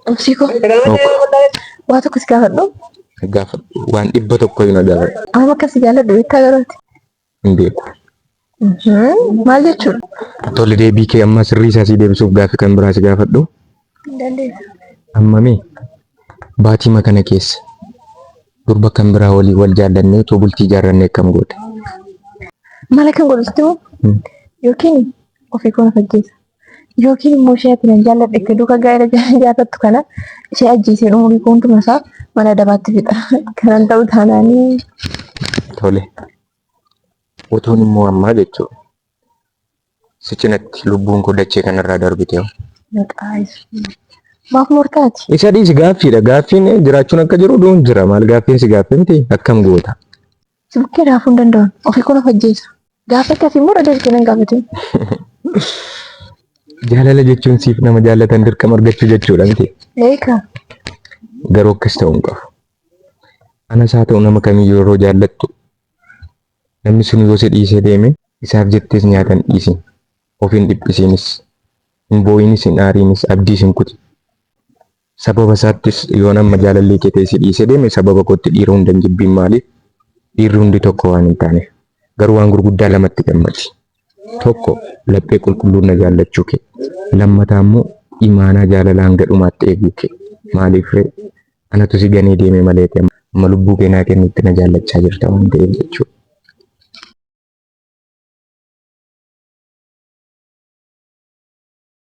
Obsiko. Waa tokko si gaafadhu. Gaafa waan dhibba tokko hin agarre Amma akkasi jaalladhu beektaa garooti. hin beeku. Maal jechuudha? Tole deebii kee amma sirrii isaa si deebisuuf gaaffii kan biraa si gaafadhu. Dandeessa. Amma mee baatii kana keessa durba kan biraa walii wal jaallannee otoo bultii ijaarrannee akkam goota? Mala kan godhustu yookiin ofii koona fajjeessa. Yookiin immoo ishee ati nan jaalladhe akka duuka gaa'ela jaallattu kana ishee ajjeesee umurii koontuma isaa mana dabaatti fixa. Kanan ta'u taanaanii. Tole. Otoon immoo ammaa jechuudha. Si cinatti lubbuun koo dachee kanarraa darbite hoo? Maaf murtaati? Isa dhiisi gaaffiidha. Gaaffiin jiraachuun akka jiru duun jira. Maal gaaffiin si gaaffii miti akkam goota? Si bukkee raafuu hin danda'an. Ofii koona fajjeessa. Gaafa akkasii immoo dhadeessee nan gaafate. Jaalala jechuun siif nama jaallatan dirqama argachuu jechuudha miti. Leeka. Garuu akkas ta'uu hin qabu. Anas haa ta'u nama kamiyyuu yeroo jaallattu namni sun yoo si dhiisee deeme isaaf jettees nyaatan dhiisin. Ofiin dhiphisiinis. Hin boo'inis hin aariinis abdiis hin kuti. Sababa isaattis yoo nama jaalallee kee ta'e si dhiisee deeme sababa kootti dhiira hunda hin jibbiin maaliif? Dhiirri hundi tokko waan hin taaneef. Garuu waan gurguddaa lamatti gammadi. Tokko laphee qulqulluun na jaallachuu kee. Lammataa immoo imaanaa jaalala hanga dhumaatti eeguu kee. Maaliif ree? Anatu si ganee deeme malee amma lubbuu kee naa kennutti na jaallachaa jirta waan ta'eef jechuudha.